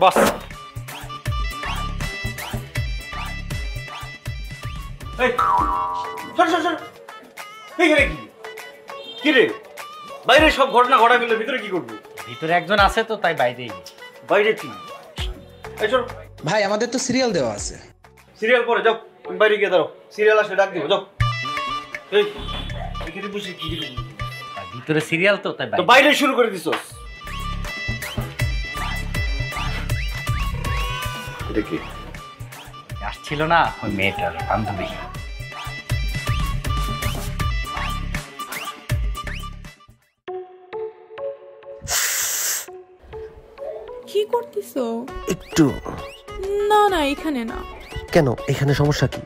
বস এই সর সর সর এইখানে কি রে বাইরে সব ঘটনা ঘটা গেলে ভিতরে কি করবি ভিতরে একজন আছে তো তাই বাইরেই বাইরে কি এই চল ভাই আমাদের তো সিরিয়াল দেওয়া আছে সিরিয়াল পরে যাও তুমি বাইরে গিয়ে দাঁড়াও সিরিয়াল আসলে ডাক দিব যাও এই এখানে বসে কি করবি ভিতরে সিরিয়াল তো তাই তো বাইরে শুরু করে দিছস এটা কি আসছিল না ওই মেয়েটার বান্ধবী কি করতেছো? একটু না না এখানে না। কেন এখানে সমস্যা কি?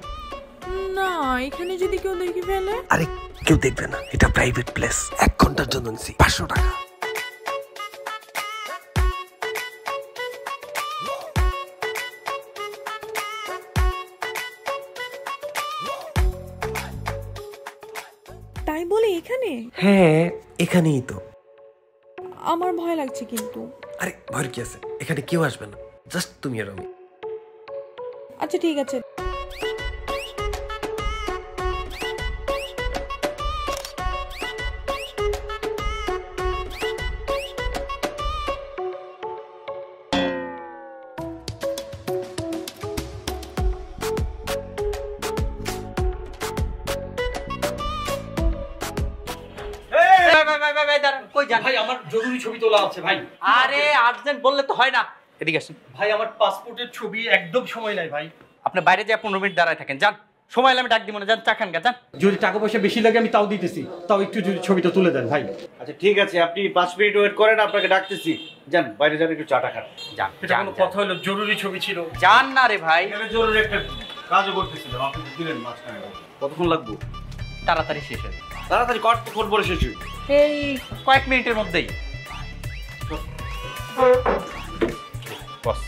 না এখানে যদি কেউ দেখে ফেলে? আরে কেউ দেখবে না, এটা প্রাইভেট প্লেস। 1 ঘন্টার জন্য নিছি 500 টাকা। তাই বলে এখানে? হ্যাঁ এখানেই তো। আমার ভয় লাগছে কিন্তু। আরে ভয় কি আছে, এখানে কেউ আসবে না, জাস্ট তুমি আর আমি। আচ্ছা ঠিক আছে। ভাই আমার জরুরি ছবি তোলা আছে ভাই। আরে আর্জেন্ট বললে তো হয় না, এদিকে আসেন ভাই আমার পাসপোর্টের ছবি একদম সময় নাই ভাই। আপনি বাইরে যে 15 মিনিট দাঁড়ায় থাকেন, যান সময় হলে আমি ডাক দিব না, যান চা খান গা যান। যদি টাকা পয়সা বেশি লাগে আমি তাও দিতেছি, তাও একটু যদি ছবিটা তুলে দেন ভাই। আচ্ছা ঠিক আছে, আপনি 5 মিনিট ওয়েট করেন, আপনাকে ডাকতেছি। যান বাইরে যান, একটু চাটা খান। যান এটা কোনো কথা হলো? জরুরি ছবি ছিল। যান না রে ভাই, এখানে জরুরি একটা কাজও করতেছিলাম, আপনি দিলেন মাঝখানে। কতক্ষণ লাগবে? তাড়াতাড়ি শেষ হয়ে যাবে। তাড়াতাড়ি কতক্ষণ পরে শেষ হবে? এই কয়েক মিনিটের মধ্যেই। বস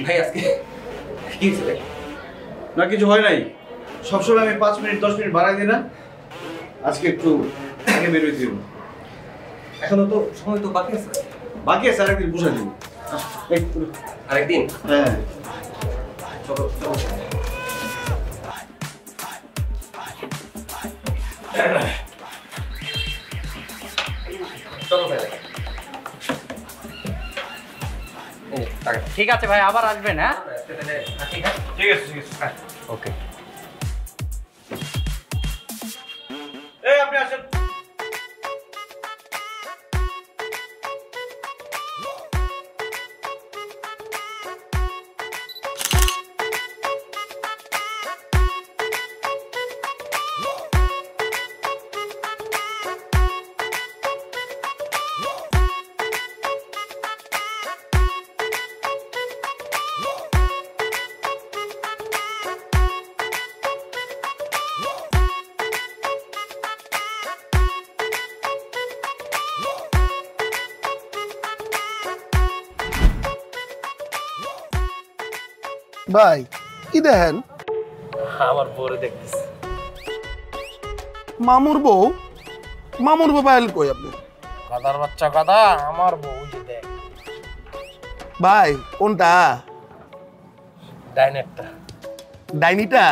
ভাই আজকে কি হয়েছে? না কিছু হয় নাই, সবসময় আমি 5 মিনিট 10 মিনিট বাড়াই দিই না, আজকে একটু আগে বেরোই দিব। এখনো তো সময় তো বাকি আছে। বাকি আছে, আরেকদিন বুঝাই দিব। আরেকদিন? হ্যাঁ চলো চলো। চলো ভাই। ঠিক আছে ভাই, আবার আসবেন। হ্যাঁ ঠিক আছে ঠিক আছে, ওকে। এই আপনি আসেন। ভাই কি দেখেন? আমার বউরে দেখতেছি। মামুর বউ? মামুর বউ পাইল কই আপনি? গাদার বাচ্চা গাদা, আমার বউ যে দেখ। ভাই কোনটা? ডাইনেরটা। ডাইনিটা?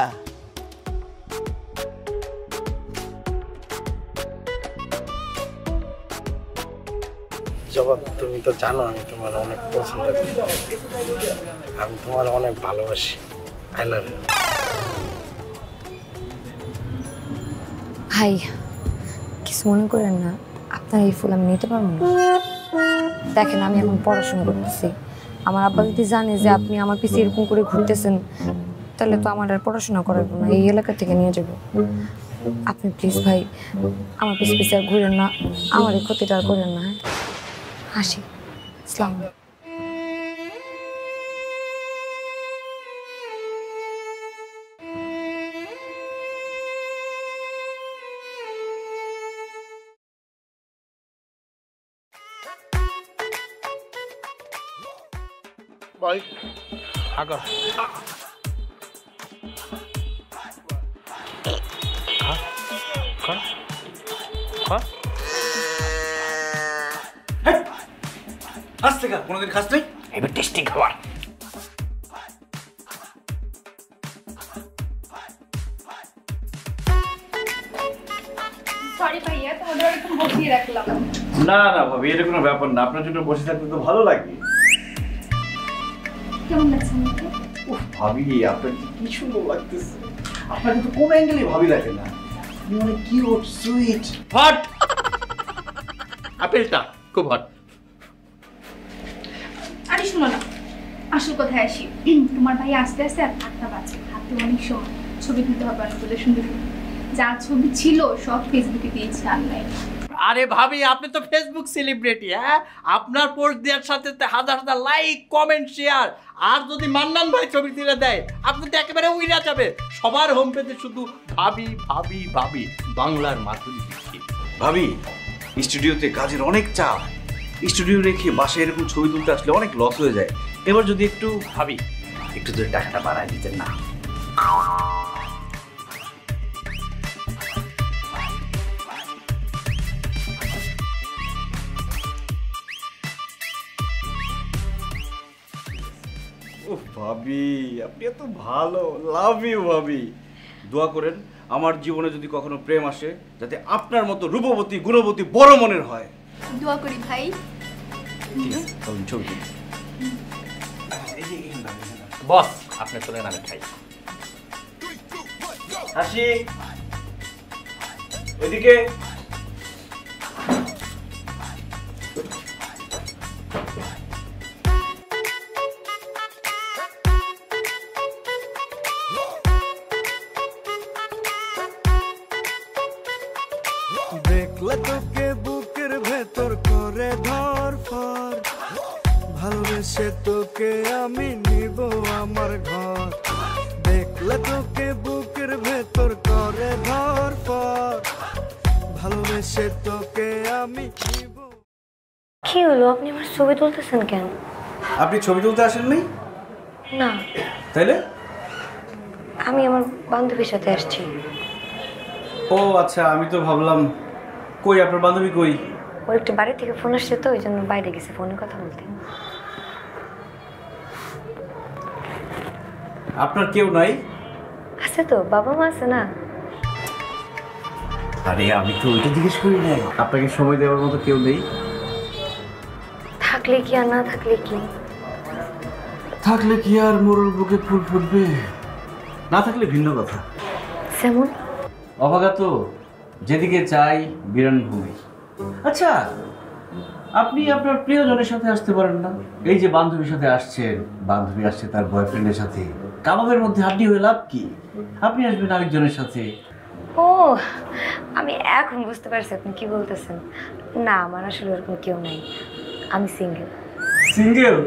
জবাব, তুমি তো জানো আমি তোমার অনেক পছন্দ করি, আমি তোমার অনেক ভালোবাসি। I love you. ভাই কিছু মনে করেন না, আপনার এই ফুল আমি নিতে পারবো না। দেখেন আমি এখন পড়াশোনা করতেছি, আমার আব্বা যদি জানে যে আপনি আমার পিছিয়ে এরকম করে ঘুরতেছেন তাহলে তো আমার আর পড়াশোনা করাবো না, এই এলাকা থেকে নিয়ে যাব। আপনি প্লিজ ভাই আমার পিছিয়ে আর ঘুরেন না, আমার এই ক্ষতিটা আর করেন না। হ্যাঁ আসি, আসসালামু আলাইকুম। ভাই আগর আজ থেকে কোনোদিন খাস নাই? এবার টেস্টিং খাবার সরি ভাইয়া তোমাদের এরকম বসিয়ে রাখলাম। না না ভাবি, এটা কোনো ব্যাপার না, আপনার জন্য বসে থাকতে তো ভালো লাগে। কেমন লাগছে আমাকে? উফ ভাবি, আপনার কি সুন্দর লাগতেছে। আপনাকে তো কোন অ্যাঙ্গেলে ভাবি লাগে না, মানে কিউট সুইট হট আপেলটা খুব হট। আরে শোনো না, আসল কথায় আসি। তোমার ভাই আস্তে আস্তে আর 8টা বাজে, হাতে অনেক সময়, ছবি তুলতে হবে অনেকগুলো সুন্দর সুন্দর। যা ছবি ছিল সব ফেসবুকে দিয়েছে অনলাইন। আরে ভাবি, আপনি তো ফেসবুক সেলিব্রিটি, হ্যাঁ? আপনার পোস্ট দেওয়ার সাথে হাজার হাজার লাইক, কমেন্ট, শেয়ার। আর যদি মান্নান ভাই ছবি তুলে দেয়, আপনি তো একেবারে উইরা যাবে। সবার হোম পেজে শুধু ভাবি ভাবি ভাবি, বাংলার মাধুরী দীক্ষিত। ভাবি, স্টুডিওতে কাজের অনেক চাপ, স্টুডিও রেখে বাসায় এরকম ছবি তুলতে আসলে অনেক লস হয়ে যায়। এবার যদি একটু ভাবি, একটু যদি টাকাটা বাড়ায় দিতেন না। ভাবি, আপনি এত ভালো, লাভ ইউ ভাবি। দোয়া করেন আমার জীবনে যদি কখনো প্রেম আসে, যাতে আপনার মতো রূপবতী, গুণবতী, বড় মনের হয়। দোয়া করি ভাই। ছবি বস, আপনি চলে নামে খাই। হাসি এদিকে। দেখলে তোকে বুকের ভেতর করে ধরফর, ভালোবেসে তোকে আমি নিব আমার ঘর। দেখলে তোকে বুকের ভেতর করে ধরফর, ভালোবেসে তোকে আমি নিব। কি হলো, আপনি আমার ছবি তুলতেছেন কেন? আপনি ছবি তুলতে আসেননি? না, তাইলে? আমি আমার বান্ধবীর সাথে আসছি। ও আচ্ছা, আমি তো ভাবলাম কই আপনার বান্ধবী কই। ও একটু বাড়ি থেকে ফোন আসছে তো, ওই জন্য বাইরে গেছে ফোনে কথা বলতে। আপনার কেউ নাই? আছে তো, বাবা মা আছে না। আরে আমি তো ওইটা জিজ্ঞেস করি না, আপনাকে সময় দেওয়ার মতো কেউ নেই? থাকলে কি আর না থাকলে কি? থাকলে কি আর মোরর বুকে ফুল ফুটবে, না থাকলে ভিন্ন কথা। যেমন অভাগা তো যেদিকে চাই বিরান ভূমি। আচ্ছা, আপনি আপনার প্রিয়জনের সাথে আসতে পারেন না? এই যে বান্ধবীর সাথে আসছেন, বান্ধবী আসছে তার বয়ফ্রেন্ডের সাথে, কাবাবের মধ্যে হাড্ডি হয়ে লাভ কি? আপনি আসবেন আরেকজনের সাথে। ও, আমি এখন বুঝতে পারছি আপনি কি বলতেছেন। না, আমার আসলে ওরকম কেউ নাই, আমি সিঙ্গেল। সিঙ্গেল?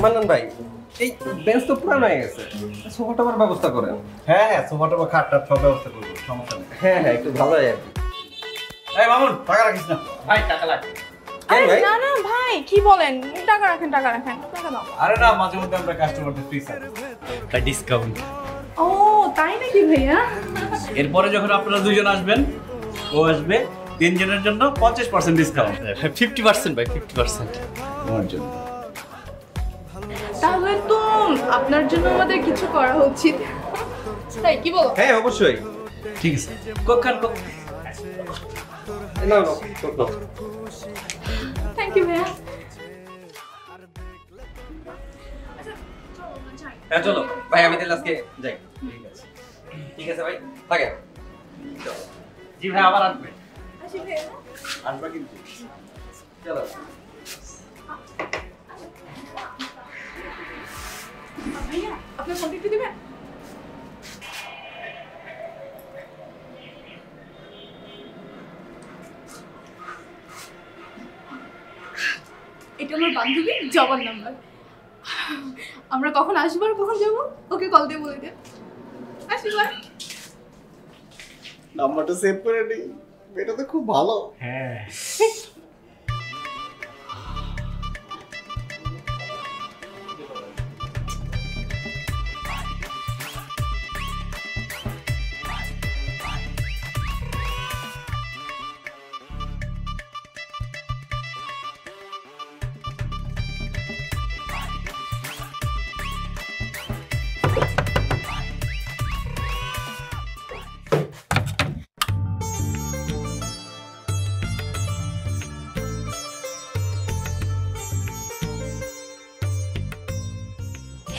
মান্নান ভাই, এই বেঞ্চ তো পুরানো হয়ে গেছে, সোফা টোফার ব্যবস্থা করেন। হ্যাঁ হ্যাঁ, সোফা টোফা খাট টাট সব ব্যবস্থা করবো, সমস্যা নেই। হ্যাঁ হ্যাঁ, একটু ভালো হয় আর কি। এই মামুন, টাকা রাখিস না। ভাই টাকা লাগবে। আরে ভাই? না না ভাই, কি বলেন? টাকা রাখেন, টাকা রাখেন, টাকা দাও। আরে না, মাঝে মধ্যে আমরা কাস্টমারদের ফ্রি সার্ভিস, ডিসকাউন্ট। ও তাই নাকি ভাইয়া? এরপরে যখন আপনারা দুইজন আসবেন, ও আসবে, তিনজনের জন্য 50% ডিসকাউন্ট। 50% ভাই, 50%। তোমার জন্য। তাহলে তো আপনার জন্য আমাদের কিছু করা উচিত, তাই কি বলো? হ্যাঁ অবশ্যই। ঠিক আছে, কখন না না, থ্যাংক ইউ ভাইয়া। হ্যাঁ চলো ভাই, আমি তাহলে আজকে যাই। ঠিক আছে ভাই, থাকে। জি ভাই, আবার আসবে। আসি ভাইয়া। আসবে কিন্তু। চলো। ভাইয়া আপনার ফোনটা একটু দিবেন? এটা আমার বান্ধবী জবার নাম্বার। আমরা কখন আসবো আর কখন যাবো ওকে কল দিয়ে বলে দেন। আসি ভাই। নাম্বারটা সেভ করে নিই, এটা তো খুব ভালো। হ্যাঁ।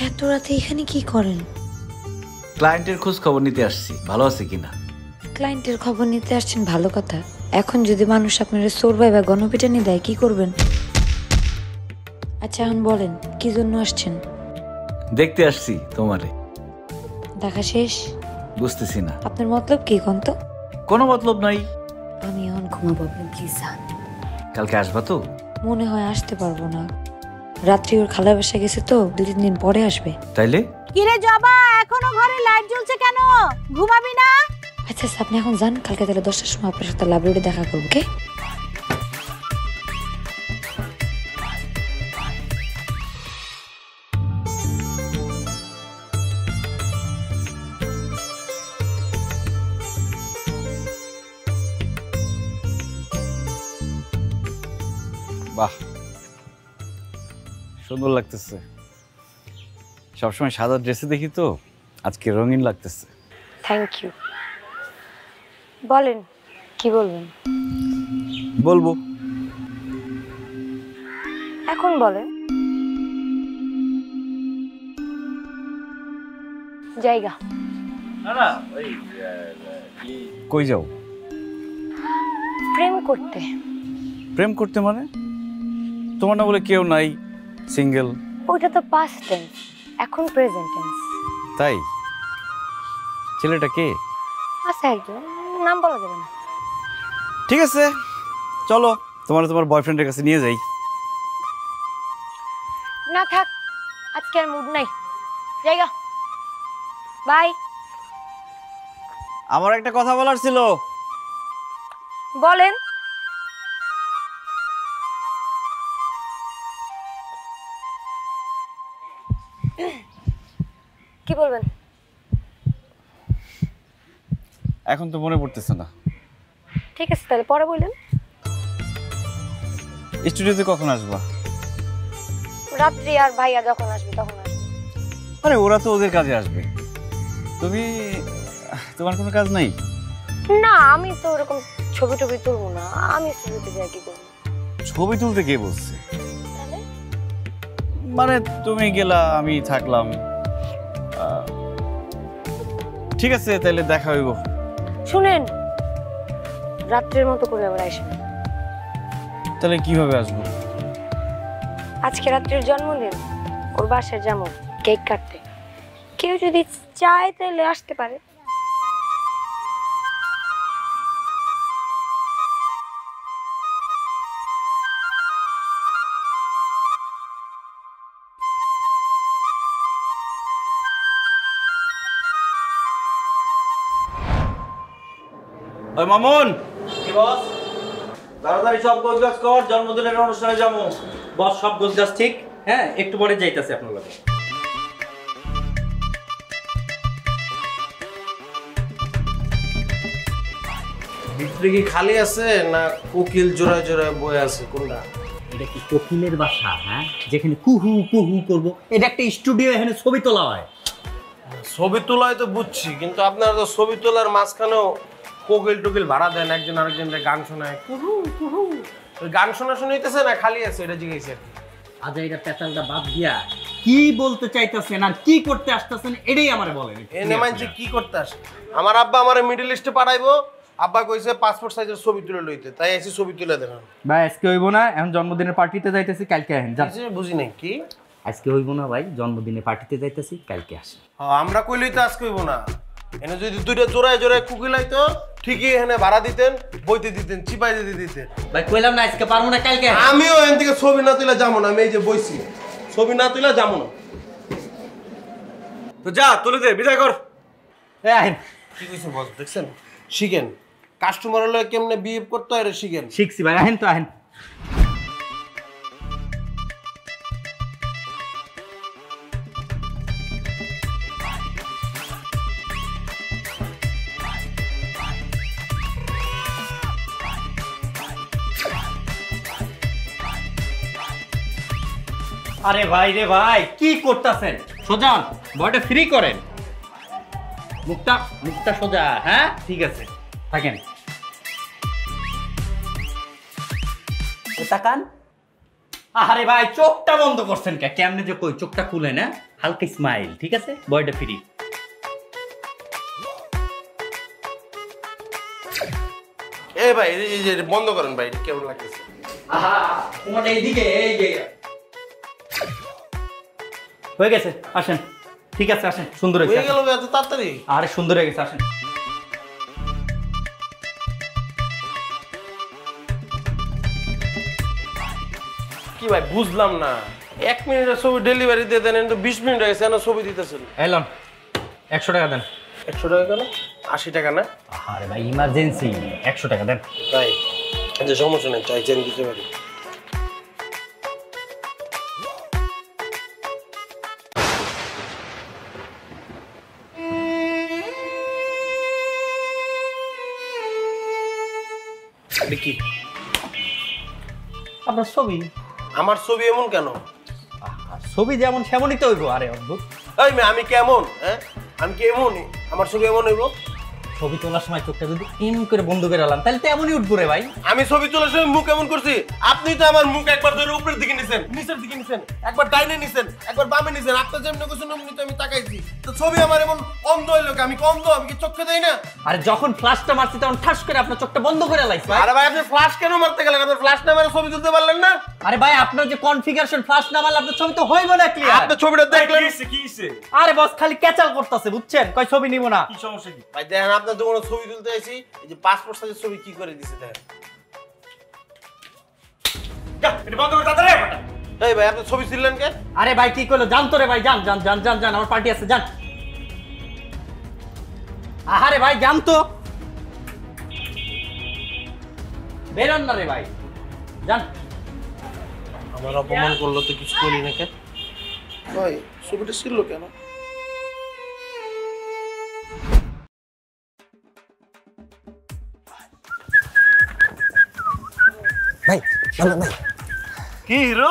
এত রাতে এখানে কি করেন? ক্লায়েন্টের খোঁজ খবর নিতে আসছি, ভালো আছে কিনা। ক্লায়েন্টের খবর নিতে আসছেন, ভালো কথা। এখন যদি মানুষ আপনারা চোর বা গণপিটানি দেয় কি করবেন? আচ্ছা এখন বলেন কি জন্য আসছেন? দেখতে আসছি তোমারে। দেখা শেষ? বুঝতেছি না আপনার মতলব কি কোন তো? কোনো মতলব নাই। আমি এখন ঘুমাবো, আপনি প্লিজ যান। কালকে আসবা তো? মনে হয় আসতে পারবো না, রাত্রি ওর খালা বাসা গেছে তো, 2-3 দিন পরে আসবে। তাইলে কিরে জবা, এখনো ঘরে লাইট জ্বলছে কেন? ঘুমাবি না? আচ্ছা আপনি এখন যান, কালকে তাহলে 10টার সময় আপনার সাথে লাভ রোডে দেখা করবো, ওকে? বাহ, সুন্দর লাগতেছে। সবসময় সাদা ড্রেসে দেখি তো, আজকে রঙিন লাগতেছে। Thank you. বলেন কি বলবেন? বলবো। এখন বলেন। জায়গা না ওই কই যাও? প্রেম করতে। প্রেম করতে মানে? তোমার না বলে কেউ নাই, সিঙ্গেল? ওইটা তো পাস্ট টেন্স, এখন প্রেজেন্ট টেন্স। তাই? ছেলেটা কে? আচ্ছা একজন, নাম বলা যাবে না। ঠিক আছে চলো, তোমার বয়ফ্রেন্ডের কাছে নিয়ে যাই। না থাক, আজকে আর মুড নাই। জায়গা বাই। আমার একটা কথা বলার ছিল। বলেন। কি বলবেন? এখন তো মনে পড়তেছে না। ঠিক আছে তাহলে পরে বললেন। স্টুডিওতে কখন আসবা? রাত্রি আর ভাইয়া যখন আসবে তখন আসবে। আরে ওরা তো ওদের কাজে আসবে, তোমার কোনো কাজ নাই? না আমি তো ওরকম ছবি টবি তুলবো না, আমি স্টুডিওতে যাই কি করবো? ছবি তুলতে কে বলছে? মানে তুমি গেলা আমি থাকলাম, ঠিক আছে তাহলে দেখা হইব। শুনেন, রাত্রের মতো করে আবার আসবেন। তাহলে কিভাবে আসবো? আজকে রাত্রির জন্মদিন, ওর বাসায় যাবো কেক কাটতে। কেউ যদি চায় তাহলে আসতে পারে। ওই মামুন, কি বস? তাড়াতাড়ি সব গোছগাছ কর, জন্মদিনের অনুষ্ঠানে যাবো। বস সব গোছগাছ ঠিক, হ্যাঁ একটু পরে যাইতাছে আপনার লগে। ভিতরে কি খালি আছে না কোকিল জোড়ায় জোড়ায় বয়ে আছে, কোনটা? এটা কি কোকিলের বাসা? হ্যাঁ, যেখানে কুহু কুহু করবো? এটা একটা স্টুডিও, এখানে ছবি তোলা হয়। ছবি তোলায় তো বুঝছি, কিন্তু আপনারা তো ছবি তোলার মাঝখানেও কোকিল টোকিল ভাড়া দেন, একজন আরেকজনের গান শোনায়, কুহু কুহু। ওই গান শোনা শুনাইতেছে না খালি আছে, এটা জিজ্ঞেস আর কি। আজ এটা পেতালটা বাদ দিয়া কি বলতে চাইতেছেন আর কি করতে আসতেছেন এটাই আমারে বলেন। এনে মানছে কি করতে আসে? আমার আব্বা আমারে মিডল ইস্টে পাঠাইবো, আব্বা কইছে পাসপোর্ট সাইজের ছবি তুলে লইতে, তাই এসে ছবি তুলে দেখান। ভাই আজকে হইব না, এখন জন্মদিনের পার্টিতে যাইতেছি, কালকে আসেন। বুঝি নাই কি আজকে হইব না ভাই, জন্মদিনের পার্টিতে যাইতেছি, কালকে আসেন। আমরা কইলেই তো আজকে হইব না। এনে যদি দুইটা জোড়ায় জোড়ায় কুকিলাইতো ঠিকই এখানে ভাড়া দিতেন, বইতে দিতেন, চিপাই দিতে দিতেন। ভাই কইলাম না আজকে পারবো না, কালকে। আমিও এখান থেকে ছবি না তুলে যাবো না, আমি এই যে বইছি, ছবি না তুলে যাবো না। তো যা তুলে দে, বিদায় কর। কি কইছে বস, দেখছেন? শিখেন, কাস্টমার হলে কেমনে বিহেভ করতে হয় শিখেন। শিখছি ভাই, আহেন তো আহেন। আরে ভাই রে ভাই, কি করতেছেন? সোজা বয়টা ফ্রি করেন, মুখটা মুখটা সোজা। হ্যাঁ ঠিক আছে, থাকেন। তাকান। আরে ভাই চোখটা বন্ধ করছেন কে? কেমনে যে কই, চোখটা খুলে না, হালকা স্মাইল, ঠিক আছে? বয়টা ফ্রি। এ ভাই এই যে বন্ধ করেন ভাই, কেমন লাগতেছে? আহা তোমার এইদিকে, এই যে হয়ে গেছে, আসেন। ঠিক আছে আসেন, সুন্দর হয়েছে। হয়ে গেল এত তাড়াতাড়ি? আরে সুন্দর হয়ে গেছে, আসেন। কি ভাই বুঝলাম না, 1 মিনিটের ছবি ডেলিভারি দিয়ে দেন, 20 মিনিট হয়ে গেছে, ছবি দিতেছেন। এলন 100 টাকা দেন। 100 টাকা কেন? 80 টাকা না? আরে ভাই ইমার্জেন্সি, 100 টাকা দেন। ভাই আচ্ছা সমস্যা নেই, চাই চেন দিতে পারি। কি আপনার ছবি? আমার ছবি এমন কেন? ছবি যেমন সেমনই তো হইব। আরে অদ্ভুত। এই মেয়ে, আমি কেমন? হ্যাঁ আমি কি এমনই? আমার ছবি এমন হইব? ছবি তোলার সময় চোখটা যদি এম করে বন্ধ করে আলাম তাহলে তো এমনই উঠবো রে ভাই। আমি ছবি তোলার সময় মুখ এমন করছি? আপনি তো আমার মুখ একবার ধরে উপরের দিকে নিছেন, নিচের দিকে নিছেন, একবার ডাইনে নিছেন, একবার বামে নিছেন। আপনি যেমন কইছেন অমনি তো আমি তাকাইছি। তো ছবি আমার এমন অন্ধ হইলো? আমি কি অন্ধ? আমি কি চোখে দেই না? আরে যখন ফ্ল্যাশটা মারছি তখন ঠাস করে আপনার চোখটা বন্ধ করে লাইছে। আরে ভাই আপনি ফ্ল্যাশ কেন মারতে গেলেন? আপনি ফ্ল্যাশ না মেরে ছবি তুলতে পারলেন না? আরে ভাই আপনার যে কনফিগারেশন, ফ্ল্যাশ না মারলে আপনার ছবি তো হইব না ক্লিয়ার। আপনি ছবিটা দেখলেন? কি হইছে? আরে বস খালি ক্যাচাল করতেছে, বুঝছেন? কই ছবি নিব না। কি সমস্যা কি? ভাই দেখেন, আপনার দোকানে ছবি তুলতে আইছি, এই যে পাসপোর্ট সাইজের ছবি কি করে দিছে দেখেন। যা এটা বন্ধ করে তাড়াতাড়ি আয়। এই ভাই আপনি ছবি তুললেন কে? আরে ভাই কি কইলো জান তো রে ভাই, জান জান জান জান জান, আমার পার্টি আছে, জান। আহারে ভাই জান তো, বেরোন না রে ভাই, জান। আমার অপমান করলো তো কিছু করি না কে? ভাই ছবিটা ছিল কেন? ভাই না ভাই। কি হিরো,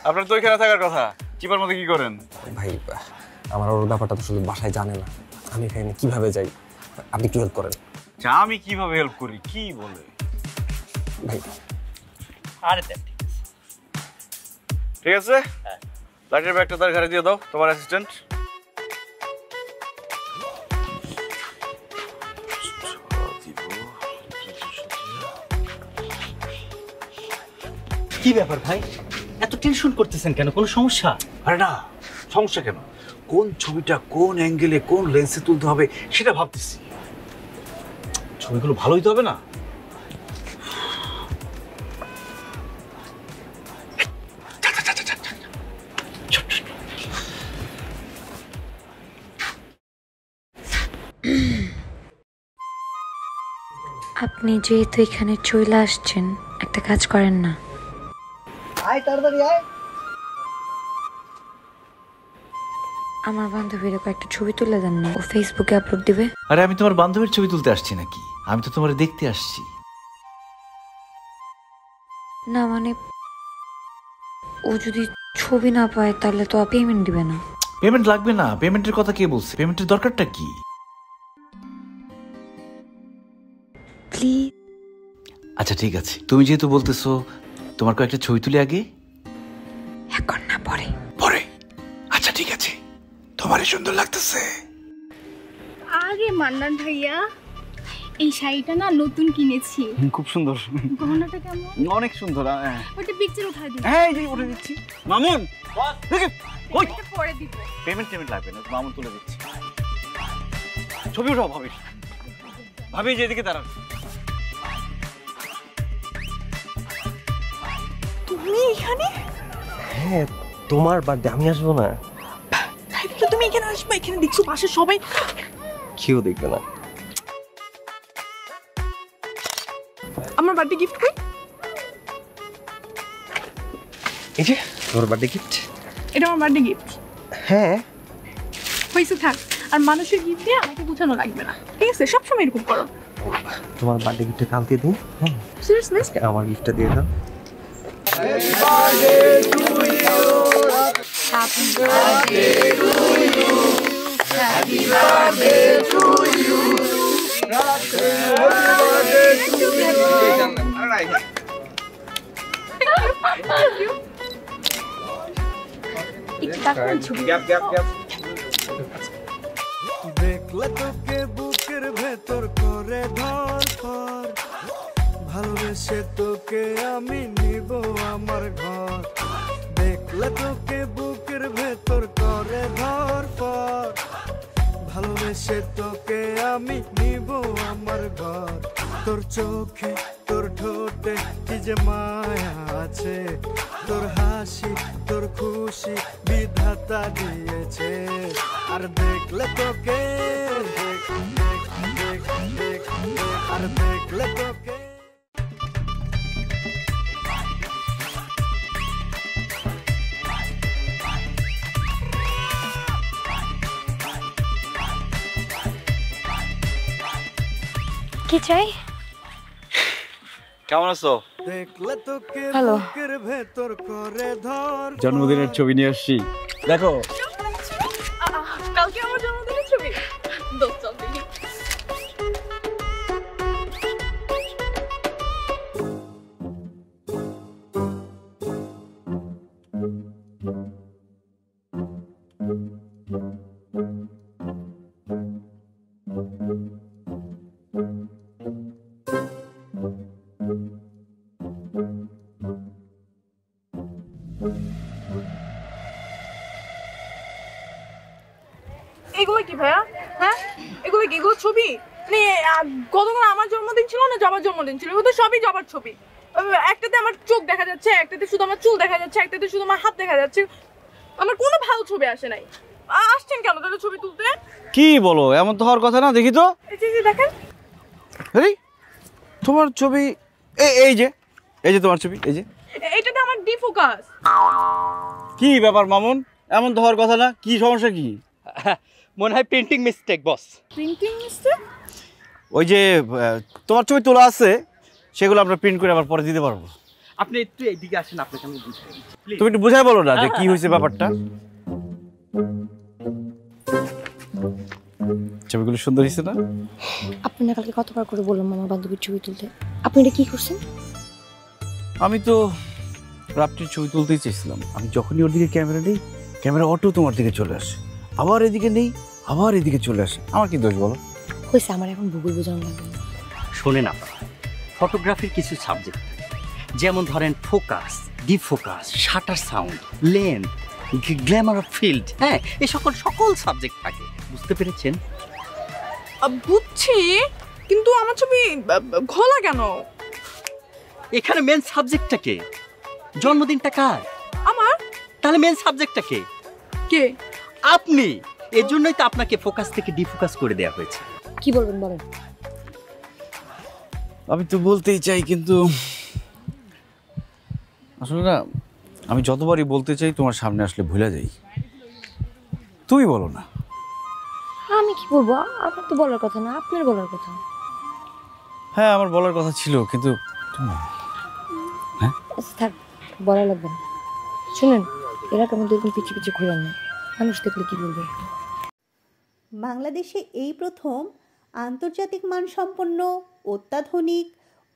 আপনার তো এখানে থাকার কথা, চিপার মধ্যে কি করেন? ভাই আমার ওর ব্যাপারটা তো শুধু বাসায় জানে না, আমি এখানে কিভাবে যাই, আপনি একটু হেল্প করেন। আমি কিভাবে হেল্প করি? কি বলে ভাই? আরে দেখ ঠিক আছে, লাইটের ব্যাগটা তার ঘরে দিয়ে দাও, তোমার অ্যাসিস্ট্যান্ট। কি ব্যাপার ভাই, এত টেনশন করতেছেন কেন? কোনো সমস্যা? আরে না, সমস্যা কেন? কোন ছবিটা কোন অ্যাঙ্গেলে কোন লেন্সে তুলতে হবে সেটা ভাবতেছি। ছবিগুলো ভালো হইতে হবে না? আপনি যেহেতু এখানে চলে আসছেন, একটা কাজ করেন না? আয় তাড়াতাড়ি আয়। আমার বান্ধবীর একটা ছবি তুলে দেন না, ও ফেসবুকে আপলোড দিবে। আরে আমি তোমার বান্ধবীর ছবি তুলতে আসছি নাকি? আমি তো তোমার দেখতে আসছি। না মানে ও যদি ছবি না পায় তাহলে তো পেমেন্ট দিবে না। পেমেন্ট লাগবে না, পেমেন্টের কথা কে বলছে? পেমেন্টের দরকারটা কি? প্লিজ। আচ্ছা ঠিক আছে, তুমি যেহেতু বলতেছো, তোমার কয়েকটা ছবি তুলে আগে। এখন না, পরে। পরে? আমারই সুন্দর লাগতেছে। আরে মান্নান ভাইয়া, এই শাড়িটা না নতুন কিনেছি। খুব সুন্দর। গহনাটা কেমন? অনেক সুন্দর। ওটা পিকচার উঠাই দিন। হ্যাঁ এই যে উঠে দিচ্ছি। মামুন ওই এটা পরে দিব। পেমেন্ট লাগবে না, মামুন তুলে দিচ্ছি। ছবি উঠাও ভাবি। ভাবি যেদিকে দাঁড়ান। তুমি এখানে? হ্যাঁ, তোমার বার্থডে, আমি আসবো না? তুমি এখানে আসবে? এখানে দেখছো পাশে সবাই কেউ দেখবে না। আমার বার্থডে গিফট কই? এই যে তোমার বার্থডে গিফট। এটা আমার বার্থডে গিফট। হ্যাঁ হয়েছে, থাক। আর মানুষের গিফট দিয়ে আমাকে বোঝানো লাগবে না, ঠিক আছে? সবসময় এরকম করো। তোমার বার্থডে গিফটটা কালকে দিই। হ্যাঁ সিরিয়াসলি? আমার গিফটটা দিয়ে দাও। Happy birthday to you. Happy birthday to you. Happy birthday to you. Happy birthday to you. দেখলে তোকে বুকের ভেতর করে ধর, ভালোবেসে তোকে আমি নিব আমার ঘর। দেখলে তোকে বুকের ভেতর করে ধর, ভালোবেসে তোকে আমি নিব আমার ঘর। তোর চোখে তোর ঠোঁটে কি যে মায়া আছে, তোর হাসি তোর খুশি বিধাতা দিয়েছে। আর দেখলে তোকে আর দেখলে তোকে কি চাই? কেমন আছো? দেখলে তোকে হ্যালো। বুকের ভেতর করে ধর। জন্মদিনের ছবি নিয়ে আসছি, দেখো। কালকে আমার জন্মদিনের ছবি। দোস্ত চল দেখি। এগুলো কি ভাইয়া? হ্যাঁ এগুলো কি? এগুলো ছবি? মানে গতকাল আমার জন্মদিন ছিল না জবার জন্মদিন ছিল, এগুলো তো সবই জবার ছবি। একটাতে আমার চোখ দেখা যাচ্ছে, একটাতে শুধু আমার চুল দেখা যাচ্ছে, একটাতে শুধু আমার হাত দেখা যাচ্ছে। আমার কোনো ভালো ছবি আসে নাই। আসছেন কেন তাহলে ছবি তুলতে? কি বলো, এমন তো হওয়ার কথা না। দেখি তো। এই যে দেখেন, তোমার ছবি। এই যে তোমার ছবি। এই যে এইটাতে আমার ডিফোকাস। কি ব্যাপার মামুন, এমন তো হওয়ার কথা না। কি সমস্যা? কি মনে হয় printing mistake boss. Printing mistake? ওই যে তোমার ছবি তোলা আছে, সেগুলো আমরা প্রিন্ট করে আবার পরে দিতে পারবো। আপনি একটু এইদিকে আসেন, আপনাকে আমি বুঝাই দিচ্ছি। তুমি একটু বুঝাই বলো না যে কি হয়েছে ব্যাপারটা। ছবিগুলো সুন্দর হয়েছে না? আপনি না কালকে কতবার করে বললাম আমার বান্ধবীর ছবি তুলতে, আপনি এটা কি করছেন? আমি তো রাত্রির ছবি তুলতেই চেয়েছিলাম। আমি যখনই ওর দিকে ক্যামেরা নেই, ক্যামেরা অটো তোমার দিকে চলে আসে। আবার এদিকে নেই, আবার এদিকে চলে আসে। আমার কি দোষ বলো? হয়েছে, আমার এখন ভূগোল বোঝানো লাগবে না। শোনেন আপনারা, ফটোগ্রাফির কিছু সাবজেক্ট থাকে, যেমন ধরেন focus, defocus, shutter sound, length, Glamour of field. হ্যাঁ, এই সকল সাবজেক্ট থাকে। বুঝতে পেরেছেন? বুঝছি, কিন্তু আমার ছবি ঘোলা কেন? এখানে মেন সাবজেক্টটা কে? জন্মদিনটা কার? আমার। তাহলে মেন সাবজেক্টটা কে? কে? আপনি। এর জন্যই তো আপনাকে ফোকাস থেকে ডিফোকাস করে দেওয়া হয়েছে। কি বলবেন বলেন। আমি তো বলতেই চাই, কিন্তু আসলে না, আমি যতবারই বলতে চাই তোমার সামনে আসলে ভুলে যাই। তুমি বলো না। আমি কি বলবো? আমার তো বলার কথা না, আপনার বলার কথা। হ্যাঁ, আমার বলার কথা ছিল, কিন্তু আচ্ছা থাক, বলা লাগবে না। শুনেন, এলাকার মধ্যে এরকম পিছিয়ে পিছিয়ে ঘুরেন না, মানুষ দেখলে কি বলবে। বাংলাদেশে এই প্রথম আন্তর্জাতিক মানসম্পন্ন অত্যাধুনিক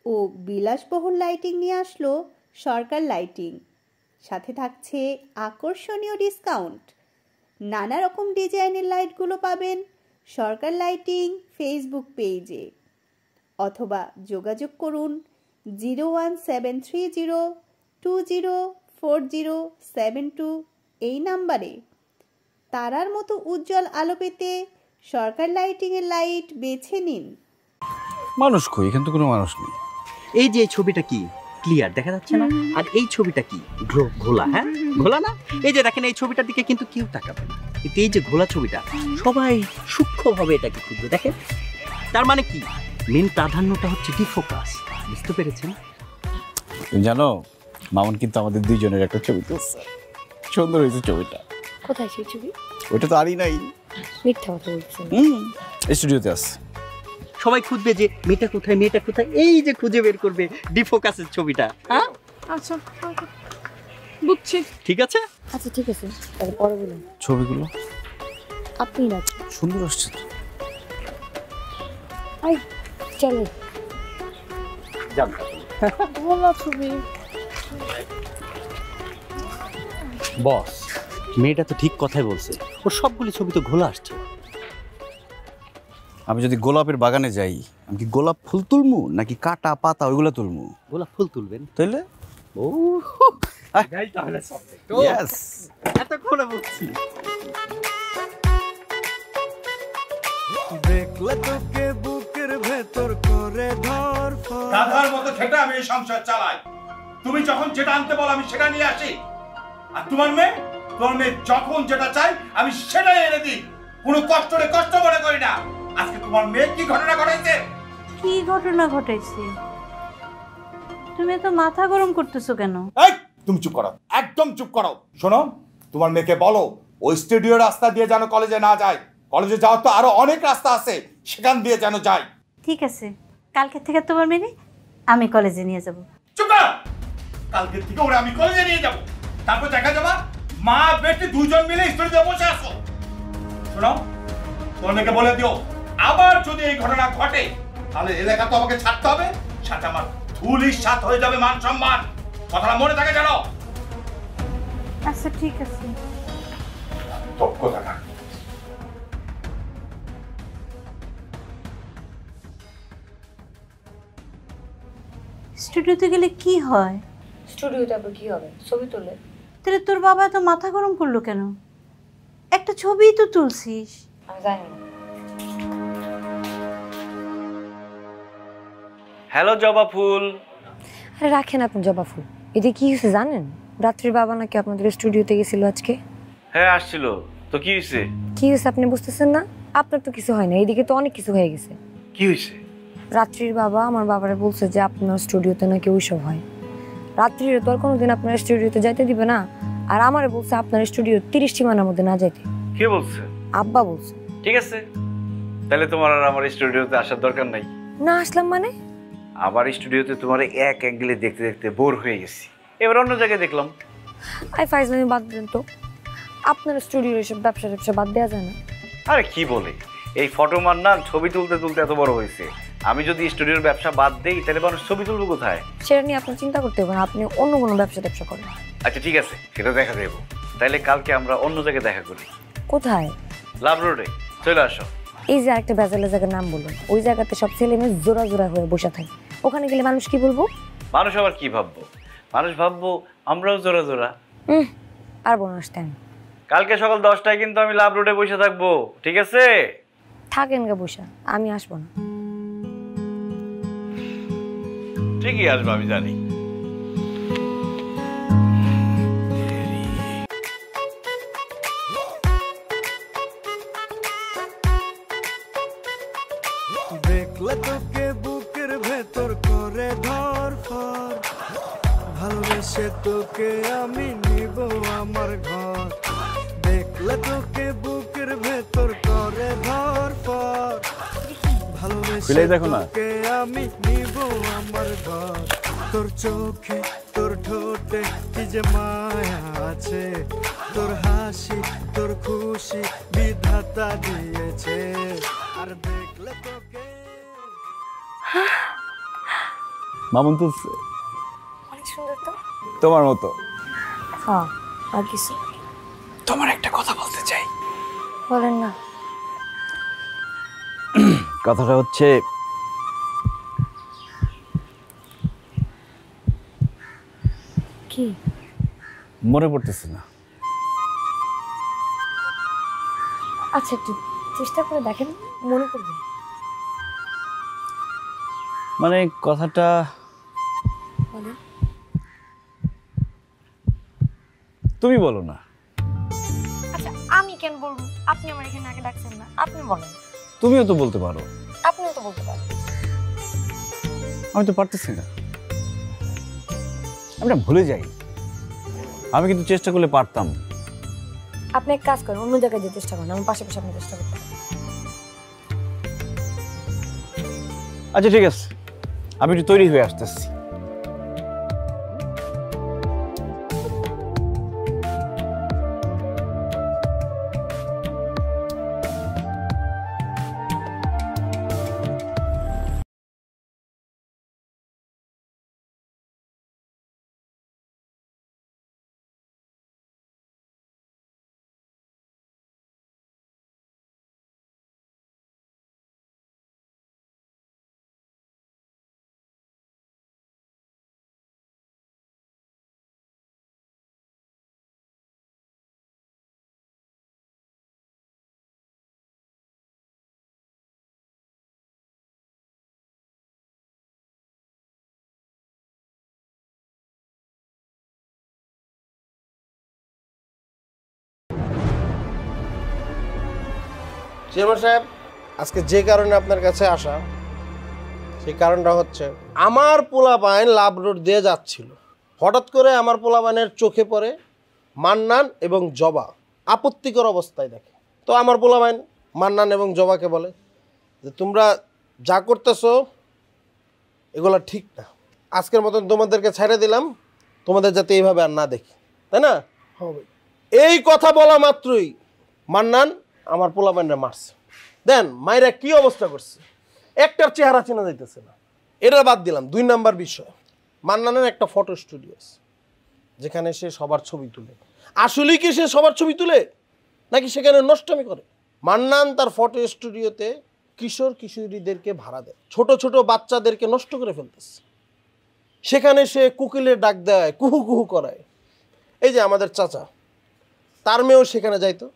ও বিলাসবহুল লাইটিং নিয়ে আসলো সরকার লাইটিং। সাথে থাকছে আকর্ষণীয় ডিসকাউন্ট। নানা রকম ডিজাইনের লাইটগুলো পাবেন সরকার লাইটিং ফেসবুক পেজে, অথবা যোগাযোগ করুন 01730204072 এই নাম্বারে। তারার মতো উজ্জ্বল আলো পেতে সরকার লাইটিংয়ের লাইট বেছে নিন। মানুষ কই, এখানে তো কোনো মানুষ নেই। এই যে এই ছবিটা কি ক্লিয়ার দেখা যাচ্ছে না, আর এই ছবিটা কি ঘোলা, হ্যাঁ ঘোলা না? এই যে দেখেন এই ছবিটার দিকে কিন্তু কেউ তাকাবে না, কিন্তু এই যে ঘোলা ছবিটা সবাই সূক্ষ্মভাবে এটাকে খুঁজবে। দেখেন তার মানে কি, মেন প্রাধান্যটা হচ্ছে ডিফোকাস। বুঝতে পেরেছেন? তুমি জানো মামুন কিন্তু আমাদের দুইজনের একটা ছবি তুলছে, সুন্দর হয়েছে ছবিটা। কোথায় সেই ছবি? ওইটা তো আরই নাই। মিথ্যা কথা বলছেন। স্টুডিওতে আছে। সবাই খুঁজবে যে মেয়েটা কোথায়, মেয়েটা কোথায়, এই যে খুঁজে বের করবে ডিফোকাসের ছবিটা। হ্যাঁ আচ্ছা বুঝছি। ঠিক আছে আচ্ছা ঠিক আছে, তাহলে পরে বলুন। ছবিগুলো আপনি না সুন্দর আসছে তো। আই চলো ভালো ছবি। বস, মেয়েটা তো ঠিক কথাই বলছে, ওর সবগুলি ছবি তো ঘোলা আসছে। আমি যদি গোলাপের বাগানে যাই, আমি কি গোলাপ ফুল তুলমু নাকি কাটা পাতা ওইগুলো তুলমু? গোলাপ ফুল তুলবেন। তাইলে ও তাহলে ইয়েস, এতক্ষণে বুঝছি। দেখলে তোকে বুকের ভেতর করে ধরফর। গাধার মতো খেটে আমি এই সংসার চালাই। তুমি যখন যেটা আনতে বলো আমি সেটা নিয়ে আসি, আর তোমার মেয়ে যখন যেটা চাই আমি সেটাই এনে দিই। কোনো কষ্ট মনে করি না। আজকে তোমার মেয়ে কি ঘটনা ঘটাইছে? কি ঘটনা ঘটাইছে? তুমি তো মাথা গরম করতেছো কেন? এই তুমি চুপ করো, একদম চুপ করো। শোনো, তোমার মেয়েকে বলো ওই স্টুডিও রাস্তা দিয়ে যেন কলেজে না যায়। কলেজে যাওয়ার তো আরো অনেক রাস্তা আছে, সেখান দিয়ে যেন যায়। ঠিক আছে, কালকে থেকে তোমার মেয়ে আমি কলেজে নিয়ে যাব। চুপ করো। কালকে থেকে ওরে আমি কলেজে নিয়ে যাব, তারপর দেখা যাবে মা বেটি দুজন মিলে স্টুডিওতে বসে আসো। শোনো, তোমার মেয়েকে বলে দিও আবার যদি এই ঘটনা ঘটে তাহলে এলাকা তো আমাকে ছাড়তে হবে, সাথে আমার ধুলির সাথ হয়ে যাবে মান সম্মান। কথাটা মনে থাকে জানো? আচ্ছা ঠিক আছে। কথা না। স্টুডিওতে গেলে কি হয়? স্টুডিওতে আবার কি হবে? ছবি তোলে। তাহলে তোর বাবা তো মাথা গরম করলো কেন? একটা ছবিই তো তুলছিস। আমি জানি না। হ্যালো জবা ফুল। আরে রাখেন আপনি জবা ফুল। এতে কি হয়েছে জানেন? রাত্রির বাবা নাকি আপনাদের স্টুডিওতে গেছিল আজকে। হ্যাঁ আসছিল তো। কি হয়েছে? কি হয়েছে আপনি বুঝতেছেন না? আপনার তো কিছু হয় না, এইদিকে তো অনেক কিছু হয়ে গেছে। কি হয়েছে? রাত্রির বাবা আমার বাবারে বলছে যে আপনার স্টুডিওতে নাকি ওইসব হয়। রাত্রিরে তো আর কোনোদিন আপনার স্টুডিওতে যাইতে দিবে না, আর আমারে বলছে আপনার স্টুডিও 30 সীমানার মধ্যে না যাইতে। কে বলছে? আব্বা বলছে। ঠিক আছে, তাহলে তোমার আর আমার স্টুডিওতে আসার দরকার নাই। না আসলাম মানে? আবার স্টুডিওতে তোমার এক অ্যাঙ্গেলে দেখতে দেখতে বোর হয়ে গেছি, এবার অন্য জায়গায় দেখলাম। আই ফাইজলামি বাদ দেন তো, আপনার স্টুডিওর এসব ব্যবসা বাদ দেওয়া যায় না? আরে কি বলে, এই ফটো মান না ছবি তুলতে তুলতে এত বড় হয়েছে। আমি যদি স্টুডিওর ব্যবসা বাদ দেই তাহলে মানুষ ছবি তুলবো কোথায়? সেটা নিয়ে আপনি চিন্তা করতে হবে না, আপনি অন্য কোনো ব্যবসা করেন। আচ্ছা ঠিক আছে, সেটা দেখা দেবো। তাইলে কালকে আমরা অন্য জায়গায় দেখা করি। কোথায়? লাভ রোডে চলে আসো। এই যে একটা বেজালের জায়গার নাম বলুন, ওই জায়গাতে সব ছেলে মেয়ে জোড়া জোড়া হয়ে বসে থাকে, ওখানে গেলে মানুষ কি বলবো? মানুষ আবার কি ভাববো? মানুষ ভাববো আমরাও জোড়া জোড়া। পারবো না আসতে আমি। কালকে সকাল 10টায় কিন্তু আমি লাভ রোডে বসে থাকবো, ঠিক আছে? থাকেন গা বসে, আমি আসবো না। ঠিকই আসবো, আমি জানি। দেখলে তোকে বুকের ভেতর করে ধরফর। ভালোবেসে তোকে আমি নিব আমার ঘর। দেখলে তোকে বুকের ভেতর করে ধরফর। ভালোবেসে তোকে আমি নিব আমার ঘর। তোর চোখে তোর ঠোঁটে কি যে মায়া আছে, তোর হাসি তোর খুশি বিধাতা দিয়েছে। আর দেখলে তোকে মামুন তুলছে অনেক সুন্দর তো, তোমার মতো। হ্যাঁ আর কিছু? তোমার একটা কথা বলতে চাই। বলেন না। কথাটা হচ্ছে কি মনে পড়তেছে না। আচ্ছা একটু চেষ্টা করে দেখেন, মনে করবে। মানে কথাটা বলেন। তুমি বলো না। আচ্ছা আমি কেন বলবো? আপনি আমার এখানে আগে ডাকছেন না, আপনি বলেন। তুমিও তো বলতে পারো। আপনিও তো বলতে পারেন। আমি তো পারতেছি না, আমি না ভুলে যাই। আমি কিন্তু চেষ্টা করলে পারতাম। আপনি এক কাজ করেন, অন্য জায়গায় যেতে চেষ্টা করেন, আমার পাশে পাশে আপনি চেষ্টা করতে। আচ্ছা ঠিক আছে, আমি একটু তৈরি হয়ে আসতেছি। চেয়ারম্যান সাহেব, আজকে যে কারণে আপনার কাছে আসা, সেই কারণটা হচ্ছে আমার পোলাপাইন লাভ রোড দিয়ে যাচ্ছিল। হঠাৎ করে আমার পোলাপাইনের চোখে পড়ে মান্নান এবং জবা আপত্তিকর অবস্থায় দেখে। তো আমার পোলাপাইন মান্নান এবং জবাকে বলে যে তোমরা যা করতেছো এগুলো ঠিক না, আজকের মতন তোমাদেরকে ছেড়ে দিলাম, তোমাদের যাতে এইভাবে আর না দেখি, তাই না? হবে। এই কথা বলা মাত্রই মান্নান আমার পোলাপাইনরা মারছে। দেন মাইরা কি অবস্থা করছে, একটার চেহারা চেনা যাইতেছে না। এটা বাদ দিলাম। 2 নাম্বার বিষয়, মান্নানের একটা ফটো স্টুডিও আছে যেখানে সে সবার ছবি তুলে। আসলেই কি সে সবার ছবি তুলে নাকি সেখানে নষ্টমি করে? মান্নান তার ফটো স্টুডিওতে কিশোর কিশোরীদেরকে ভাড়া দেয়, ছোট ছোট বাচ্চাদেরকে নষ্ট করে ফেলতেছে। সেখানে সে কোকিলের ডাক দেয়, কুহু কুহু করায়। এই যে আমাদের চাচা, তার মেয়েও সেখানে যাইতো,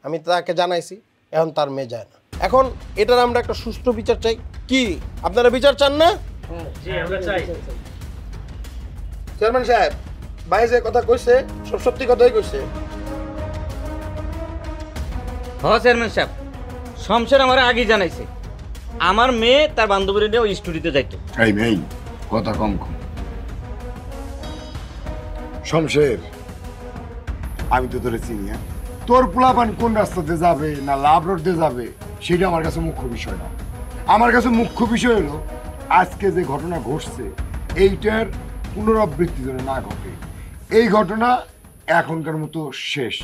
আমি তাকে জানাইছি, এখন তার মেয়ে যায় না। এখন এটার আমরা একটা সুষ্ঠু বিচার চাই। কি আপনারা বিচার চান না? চেয়ারম্যান সাহেব, ভাই যে কথা কইছে সব সত্যি কথাই কইছে। হ্যাঁ চেয়ারম্যান সাহেব, শমশের আমার আগেই জানাইছে আমার মেয়ে তার বান্ধবীর নিয়ে ওই স্টুডিওতে যাইতো। এই মেয়ে কথা কম কম। শমশের, আমি তো তোরে চিনি। তোর পোলাপান কোন রাস্তাতে যাবে না লাভ রোডে যাবে সেটা আমার কাছে মুখ্য বিষয় না। আমার কাছে মুখ্য বিষয় হলো আজকে যে ঘটনা ঘটছে এইটার পুনরাবৃত্তি যেন না ঘটে। এই ঘটনা এখনকার মতো শেষ।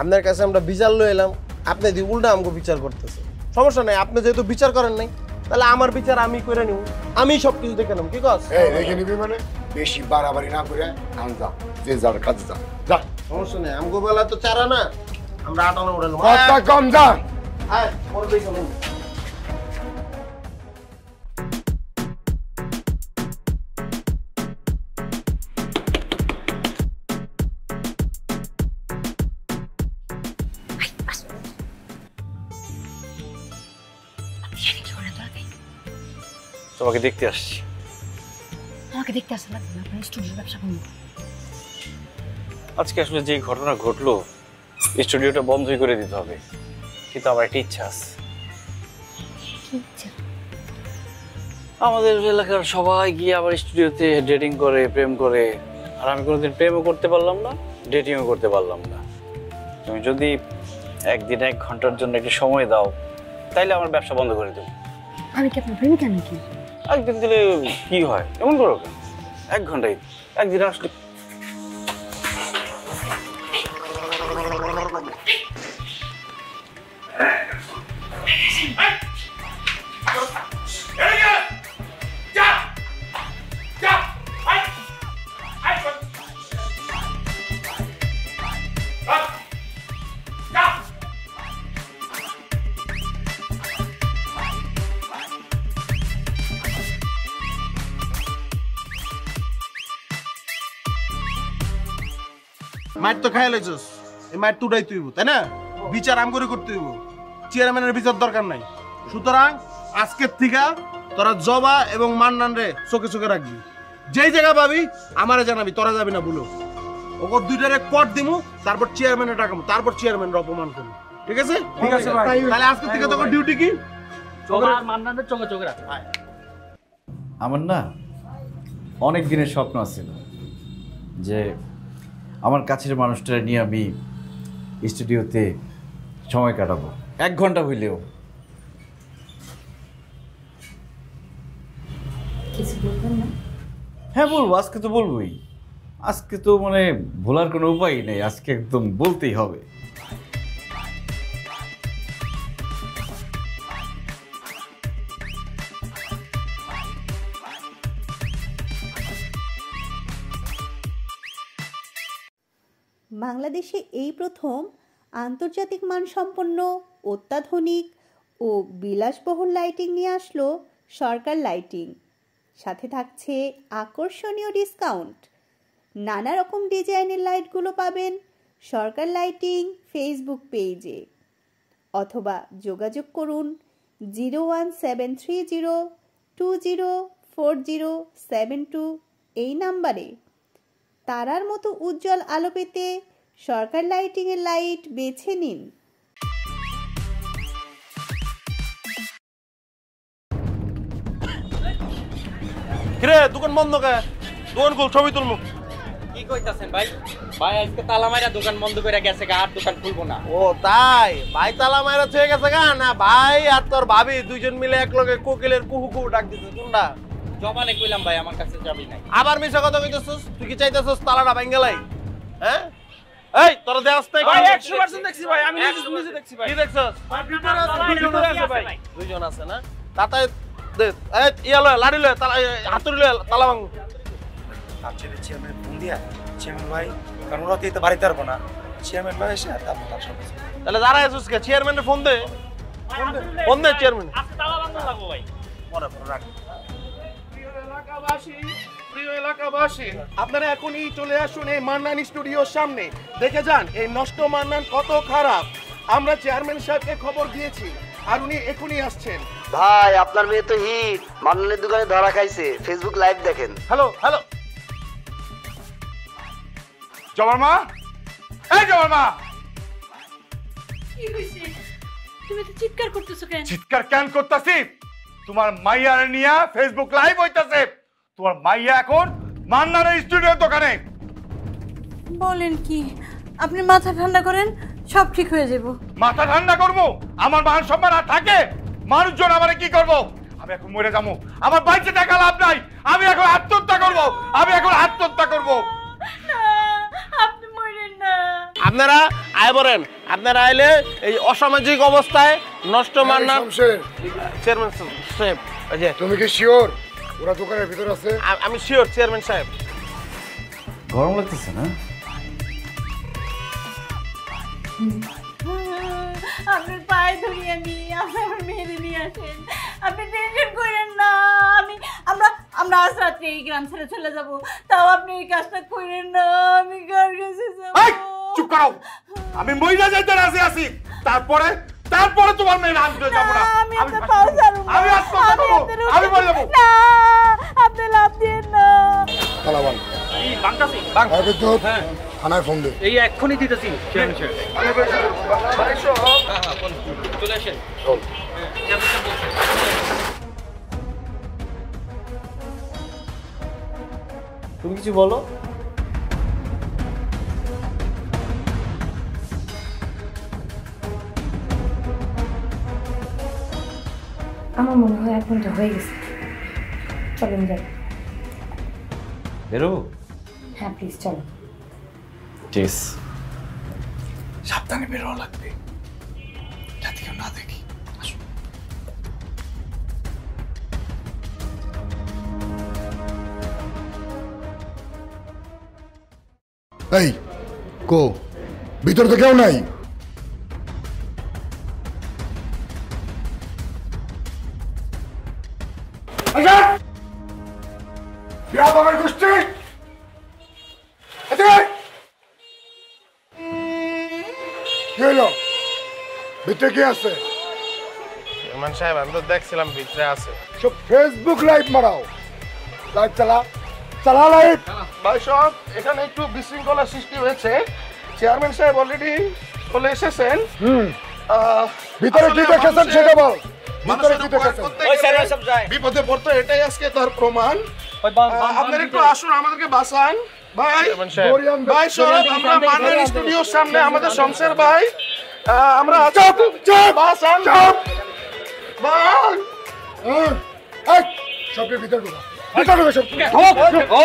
আপনার কাছে আমরা বিচার লয়ে এলাম, আপনি যদি উল্টা আমাকে বিচার করতেছে। সমস্যা নাই, আপনি যেহেতু বিচার করেন নাই তাহলে আমার বিচার আমি করে নিব, আমি সব কিছু দেখে নেব। কি কস? দেখে নিবি মানে বেশি বাড়াবাড়ি না করে আন যা, যে যার কাজে যা। যা, সমস্যা নেই, আমগো বেলা তো চারা না, আমরা আটানো উড়ে নেব। কথা কম, যা। আয় পরে দেখে নেব। তোমাকে দেখতে আসছি। আমাকে দেখতে আসা লাগবে না, আপনার স্টুডিওর ব্যবসা করবো। আজকে আসলে যে ঘটনা ঘটলো স্টুডিওটা বন্ধই করে দিতে হবে, কিন্তু আমার একটা ইচ্ছা আছে। আমাদের এলাকার সবাই গিয়ে আবার স্টুডিওতে ডেটিং করে, প্রেম করে, আর আমি কোনোদিন প্রেমও করতে পারলাম না, ডেটিংও করতে পারলাম না। তুমি যদি 1 দিন 1 ঘন্টার জন্য একটু সময় দাও তাইলে আমার ব্যবসা বন্ধ করে দেবো। আমি কি আপনার প্রেমিকা নাকি? একদিন দিলে কি হয়, এমন করো কেন? 1 ঘন্টাই, একদিন আসলে। মায়ের তো খাইয়া লাইছস, এই মায়ের তুটাই তুইব, তাই না? বিচার আম করে করতে হইব, চেয়ারম্যানের বিচার দরকার নাই। সুতরাং আজকের থেকে তোরা জবা এবং মান্নান রে চোখে চোখে রাখবি, যেই জায়গা পাবি আমারে জানাবি, তোরা যাবি না বলো। ওকে দুইটারে কট দিমু, তারপর চেয়ারম্যানের ডাকামু, তারপর চেয়ারম্যানের অপমান করবো, ঠিক আছে? ঠিক আছে ভাই। তাহলে আজকের থেকে তোর ডিউটি কি? মান্নানের চোখে চোখে রাখ। আমার না অনেক দিনের স্বপ্ন আছিল যে আমার কাছের মানুষটা নিয়ে আমি স্টুডিওতে সময় কাটাবো, 1 ঘন্টা হইলেও। কিছু বলবেন না? হ্যাঁ বলবো, আজকে তো বলবোই। আজকে তো মানে ভোলার কোনো উপায় নেই, আজকে একদম বলতেই হবে। বাংলাদেশে এই প্রথম আন্তর্জাতিক মানসম্পন্ন অত্যাধুনিক ও বিলাসবহুল লাইটিং নিয়ে আসলো সরকার লাইটিং। সাথে থাকছে আকর্ষণীয় ডিসকাউন্ট। নানা রকম ডিজাইনের লাইটগুলো পাবেন সরকার লাইটিং ফেসবুক পেজে, অথবা যোগাযোগ করুন 01730204072 এই নাম্বারে। তারার মতো উজ্জ্বল আলো পেতে সরকার লাইটিংয়ের লাইট বেছে নিন। কিরে দোকান বন্ধ কে? দোকান খুল, ছবি তুলমু। কি কইতাছেন ভাই? ভাই আজকে তালা মাইরা দোকান বন্ধ করে গেছে গা, আর দোকান খুলবো না। ও তাই? ভাই তালা মাইরা ছুঁয়ে গেছে গা? না ভাই আর তোর ভাবি দুইজন মিলে এক লগে কোকিলের কুহু কুহু ডাক দিতে। কোনটা? জবানে কইলাম ভাই আমার কাছে যাবি নাই। আবার মিছা কথা কইতেছস? তুই কি চাইতেছস তালাটা ভাঙালাই? হ্যাঁ? এই তোরা দেখাস নাই? ভাই 100% দেখছি ভাই, আমি নিজে দেখছি ভাই। কি দেখছস? ভিতরে আছে ভাই। দুইজন আছে না? তাতাই দে, এই ইয়ালো লাড়ি লয়, তালা হাতুড়ি লয়, তালা ভাঙ। আপচেলে চেয়ারম্যান ফোন দিয়া, চেয়ারম্যান ভাই কারণ ওরা তো বাড়িতে পারবো না, চেয়ারম্যান ভাই এসে তারপর তার সব কিছু। তাহলে দাঁড়ায় আছিস কে? চেয়ারম্যানের ফোন দে, ফোন দে চেয়ারম্যান। আজকে তালা বন্ধ লাগবো ভাই। পরে রাখ। প্রিয় এলাকাবাসী, আপনারা এখনই চলে আসুন এই মান্নান স্টুডিওর সামনে, দেখে যান এই নষ্ট মান্নান কত খারাপ। আমরা চেয়ারম্যান সাহেবকে খবর দিয়েছি আর উনি এখনই আসছেন। ভাই আপনার মেয়ে তো হিট, মান্নানের দোকানে ধরা খাইছে, ফেসবুক লাইভ দেখেন। হ্যালো হ্যালো, জবার মা, এই জবার মা, কি হইছে? তুমি তো চিৎকার করতেছো কেন? চিৎকার কেন করতেছি? তোমার মাইয়ার নিয়া ফেসবুক লাইভ হইতাছে। তোমার মাইয়া এখন মান্নানের স্টুডিওর দোকানে। বলেন কি? আপনি মাথা ঠান্ডা করেন, সব ঠিক হয়ে যাব। মাথা ঠান্ডা করবো? আমার মান সম্মান আর থাকে? মানুষজন আমারে কি করব? আমি এখন মরে যাবো, আমার বাইচে টাকা লাভ নাই। আমি এখন আত্মহত্যা করব, আমি এখন আত্মহত্যা করব। না, আপনি মরেন না। আপনারা আয় বলেন, আপনারা আইলে এই অসামাজিক অবস্থায় নষ্ট মান্নান চেয়ারম্যান সাহেব। তুমি কি শিওর ওরা দোকানের ভিতর আছে? আমি শিওর চেয়ারম্যান সাহেব। গরম লাগতেছে না? আপনার পায়ে ধরি আমি, আমার মেয়েরে নিয়ে আসেন। আপনি টেনশন করেন না, আমরা আজ রাত্রে এই গ্রাম ছেড়ে চলে যাব। তাও আপনি এই কাজটা করেন না, আমি কার কাছে যাব? চুপ করো, আমি মহিলা যাইতে রাজি আছি। তারপরে তোমার মেয়ে নাম ধরে যাবো না। আমি আপনার পাও ছাড়ব না। আমি আত্মহত্যা করবো, আমি মরে যাবো। না, আপনি লাভ দিন না। তালাবান এই বাংকাসি হ্যাঁ থানায় ফোন দে। এই এক্ষুনি দিতেছি চেয়ারম্যান সাহেব। চলে আসেন। তুমি কিছু বলো। আমার মনে হয় 1 ঘন্টা হয়ে গেছে, চলেন যাই। বেরোবো? হ্যাঁ প্লিজ চলো। ঠিক, সাবধানে বেরোয়া লাগবে, যাতে কেউ না দেখি। এই কো ভিতরে তো কেউ নাই। কি হলো ভিতরে কি আছে চেয়ারম্যান সাহেব আমি তো দেখছিলাম ভিতরে আছে সব ফেসবুক লাইভ মারাও লাইভ চালা লাইভ ভাই সব এখানে একটু বিশৃঙ্খলা সৃষ্টি হয়েছে চেয়ারম্যান সাহেব অলরেডি চলে এসেছেন ভিতরে কি দেখেছেন সেটা বল ভিতরে কি দেখেছেন বিপদে পড়তো এটাই আজকে তার প্রমাণ আপনারা একটু আসুন আমাদেরকে বাঁচান ভাই ভাই সব আমরা মান্নান স্টুডিওর সামনে আমাদের শমশের ভাই আমরা বাঁচান ভাই এই সবের ভিতরে ঢোকা ভিতরে ঢোকা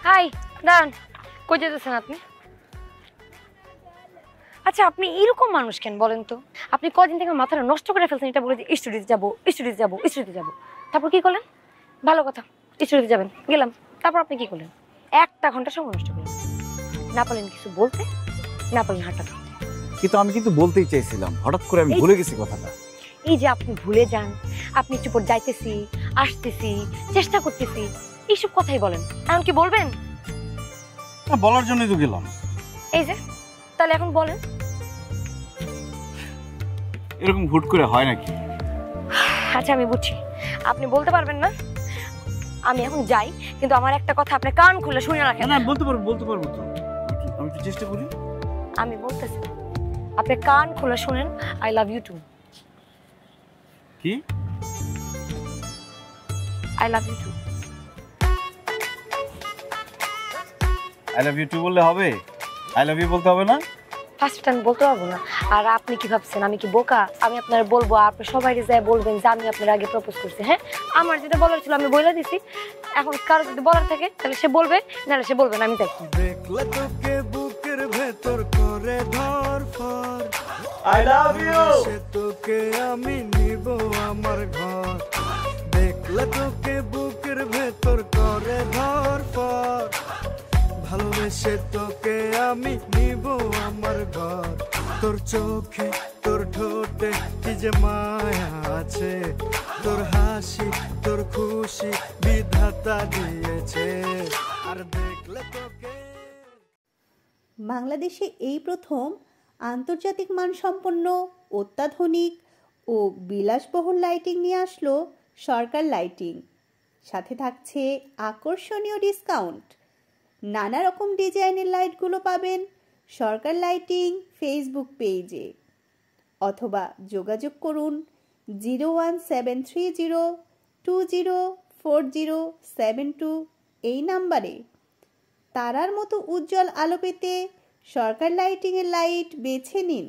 হাই দাঁড়ান কই যেতেছেন আপনি আচ্ছা আপনি এরকম মানুষ কেন বলেন তো আপনি কদিন থেকে মাথাটা নষ্ট করে ফেলছেন এটা বলে যে স্টুডিওতে যাবো স্টুডিওতে যাবো স্টুডিওতে যাবো তারপর কি করলেন ভালো কথা স্টুডিওতে যাবেন গেলাম তারপর আপনি কি করলেন 1 ঘন্টা সময় নষ্ট করলেন না পারলেন কিছু বলতে না পারলেন হাঁটা কিন্তু আমি কিন্তু বলতেই চাইছিলাম হঠাৎ করে আমি ভুলে গেছি কথাটা এই যে আপনি ভুলে যান আপনি চুপ যাইতেছি আসতেছি চেষ্টা করতেছি এইসব কথাই বলেন এখন কি বলবেন না বলার জন্যই তো গেলাম এই যে তাহলে এখন বলেন এরকম হুট করে হয় নাকি আচ্ছা আমি বুঝছি আপনি বলতে পারবেন না আমি এখন যাই কিন্তু আমার একটা কথা আপনি কান খুলে শুনে রাখেন না বলতে পারবো তো আমি একটু চেষ্টা করি আমি বলতেছি আপনি কান খুলে শুনেন আই লাভ ইউ টু কি I love you too I love you too বললে হবে আই লাভ ইউ বলতে হবে না ফার্স্ট টাইম বলতে পারবো না আর আপনি কি ভাবছেন আমি কি বোকা আমি আপনারা বলবো আর আপনি সবাই যায় বলবেন যে আমি আপনার আগে প্রপোজ করছি হ্যাঁ আমার যেটা বলার ছিল আমি বলে দিছি এখন কারো যদি বলার থাকে তাহলে সে বলবে নাহলে সে বলবে না আমি তাই দেখলে তোকে বুকের ভেতর করে ধরফর আই লাভ ইউ সে তোকে আমি নিব আমার ঘর দেখলে তোকে বুকের ভেতর করে ধরফর ভালোবেসে তোকে আমি নিব আমার ঘর তোর চোখে তোর ঠোঁটে কি যে মায়া আছে তোর হাসি তোর খুশি বিধাতা দিয়েছে আর দেখলে তোকে বাংলাদেশে এই প্রথম আন্তর্জাতিক মানসম্পন্ন অত্যাধুনিক ও বিলাসবহুল লাইটিং নিয়ে আসলো সরকার লাইটিং সাথে থাকছে আকর্ষণীয় ডিসকাউন্ট নানা রকম ডিজাইনের লাইটগুলো পাবেন সরকার লাইটিং ফেসবুক পেজে অথবা যোগাযোগ করুন 01730204072 এই নাম্বারে তারার মতো উজ্জ্বল আলো পেতে সরকার লাইটিংয়ের লাইট বেছে নিন।